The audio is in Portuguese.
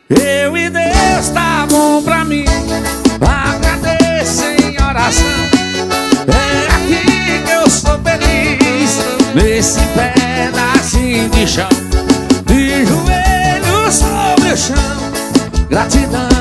Eu e Deus tá bom pra mim. Agradeço em oração. É aqui que eu sou feliz, nesse pedacinho de chão, de joelhos sobre o chão. Gratidão